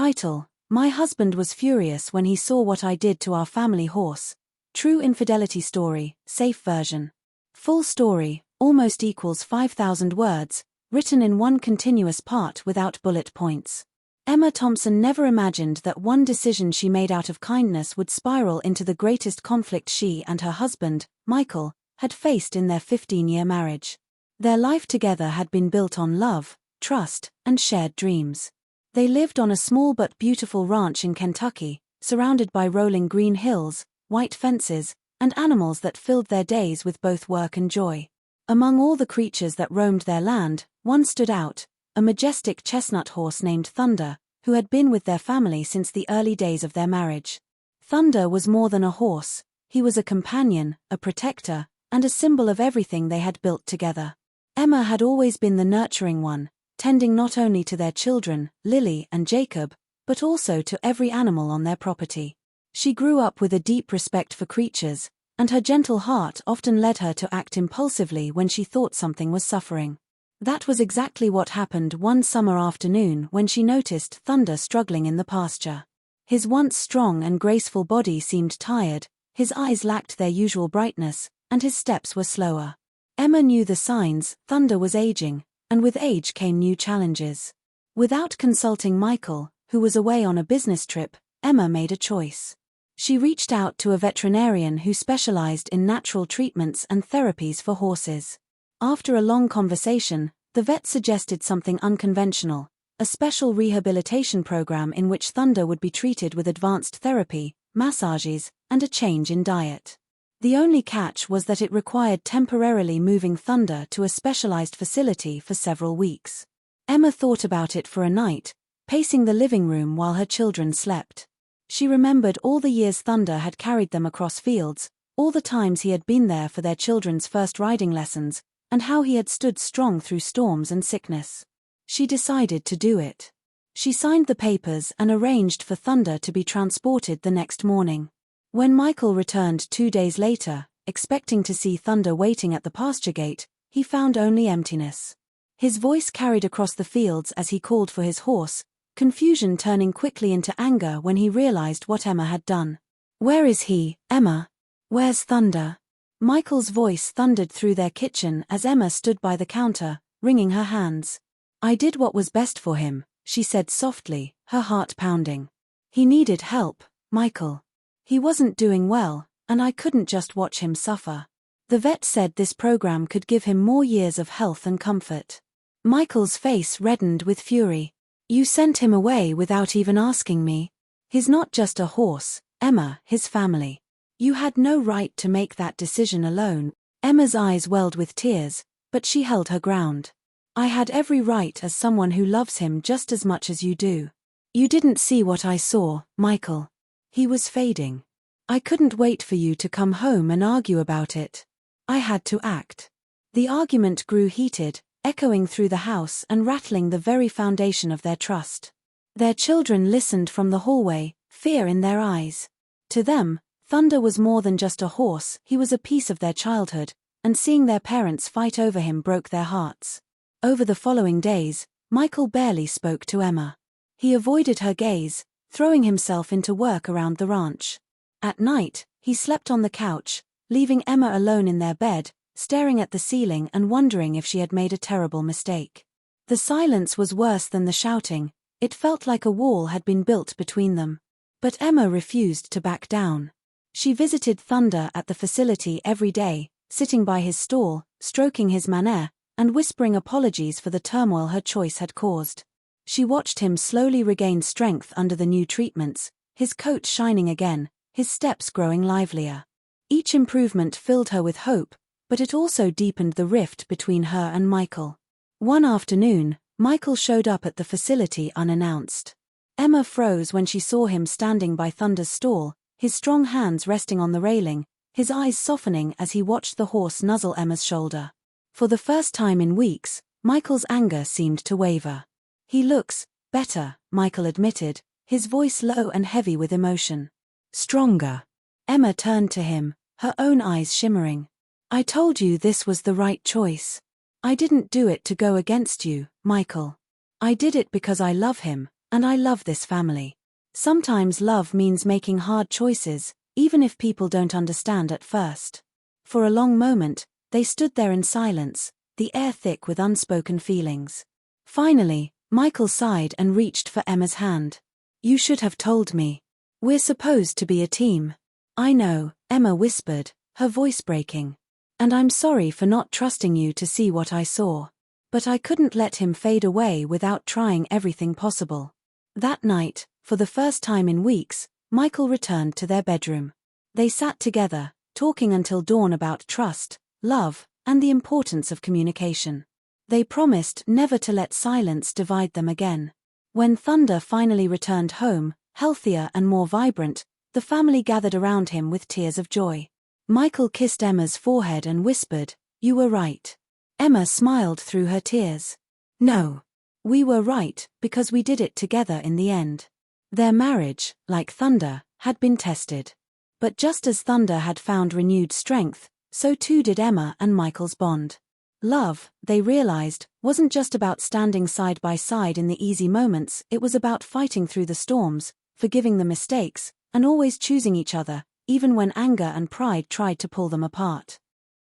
Title: My husband was furious when he saw what I did to our family horse. True infidelity story, safe version. Full story, almost equals 5,000 words, written in one continuous part without bullet points. Emma Thompson never imagined that one decision she made out of kindness would spiral into the greatest conflict she and her husband, Michael, had faced in their 15-year marriage. Their life together had been built on love, trust, and shared dreams. They lived on a small but beautiful ranch in Kentucky, surrounded by rolling green hills, white fences, and animals that filled their days with both work and joy. Among all the creatures that roamed their land, one stood out, a majestic chestnut horse named Thunder, who had been with their family since the early days of their marriage. Thunder was more than a horse, he was a companion, a protector, and a symbol of everything they had built together. Emma had always been the nurturing one, tending not only to their children, Lily and Jacob, but also to every animal on their property. She grew up with a deep respect for creatures, and her gentle heart often led her to act impulsively when she thought something was suffering. That was exactly what happened one summer afternoon when she noticed Thunder struggling in the pasture. His once strong and graceful body seemed tired, his eyes lacked their usual brightness, and his steps were slower. Emma knew the signs. Thunder was aging, and with age came new challenges. Without consulting Michael, who was away on a business trip, Emma made a choice. She reached out to a veterinarian who specialized in natural treatments and therapies for horses. After a long conversation, the vet suggested something unconventional, a special rehabilitation program in which Thunder would be treated with advanced therapy, massages, and a change in diet. The only catch was that it required temporarily moving Thunder to a specialized facility for several weeks. Emma thought about it for a night, pacing the living room while her children slept. She remembered all the years Thunder had carried them across fields, all the times he had been there for their children's first riding lessons, and how he had stood strong through storms and sickness. She decided to do it. She signed the papers and arranged for Thunder to be transported the next morning. When Michael returned 2 days later, expecting to see Thunder waiting at the pasture gate, he found only emptiness. His voice carried across the fields as he called for his horse, confusion turning quickly into anger when he realized what Emma had done. "Where is he, Emma? Where's Thunder?" Michael's voice thundered through their kitchen as Emma stood by the counter, wringing her hands. "I did what was best for him," she said softly, her heart pounding. "He needed help, Michael. He wasn't doing well, and I couldn't just watch him suffer. The vet said this program could give him more years of health and comfort." Michael's face reddened with fury. "You sent him away without even asking me. He's not just a horse, Emma, his family. You had no right to make that decision alone." Emma's eyes welled with tears, but she held her ground. "I had every right as someone who loves him just as much as you do. You didn't see what I saw, Michael. He was fading. I couldn't wait for you to come home and argue about it. I had to act." The argument grew heated, echoing through the house and rattling the very foundation of their trust. Their children listened from the hallway, fear in their eyes. To them, Thunder was more than just a horse, he was a piece of their childhood, and seeing their parents fight over him broke their hearts. Over the following days, Michael barely spoke to Emma. He avoided her gaze, throwing himself into work around the ranch. At night, he slept on the couch, leaving Emma alone in their bed, staring at the ceiling and wondering if she had made a terrible mistake. The silence was worse than the shouting, it felt like a wall had been built between them. But Emma refused to back down. She visited Thunder at the facility every day, sitting by his stall, stroking his mane, and whispering apologies for the turmoil her choice had caused. She watched him slowly regain strength under the new treatments, his coat shining again, his steps growing livelier. Each improvement filled her with hope, but it also deepened the rift between her and Michael. One afternoon, Michael showed up at the facility unannounced. Emma froze when she saw him standing by Thunder's stall, his strong hands resting on the railing, his eyes softening as he watched the horse nuzzle Emma's shoulder. For the first time in weeks, Michael's anger seemed to waver. "He looks better," Michael admitted, his voice low and heavy with emotion. "Stronger." Emma turned to him, her own eyes shimmering. "I told you this was the right choice. I didn't do it to go against you, Michael. I did it because I love him, And I love this family. Sometimes love means making hard choices, even if people don't understand at first. For a long moment, they stood there in silence, the air thick with unspoken feelings. Finally, Michael sighed and reached for Emma's hand. You should have told me. We're supposed to be a team. I know, Emma whispered, her voice breaking. And I'm sorry for not trusting you to see what I saw. But I couldn't let him fade away without trying everything possible. That night, for the first time in weeks, Michael returned to their bedroom. They sat together, talking until dawn about trust, love, and the importance of communication. They promised never to let silence divide them again. When Thunder finally returned home, healthier and more vibrant, the family gathered around him with tears of joy. Michael kissed Emma's forehead and whispered, "You were right." Emma smiled through her tears. "No. We were right, because we did it together in the end." Their marriage, like Thunder, had been tested. But just as Thunder had found renewed strength, so too did Emma and Michael's bond. Love, they realized, wasn't just about standing side by side in the easy moments, it was about fighting through the storms, forgiving the mistakes, and always choosing each other, even when anger and pride tried to pull them apart.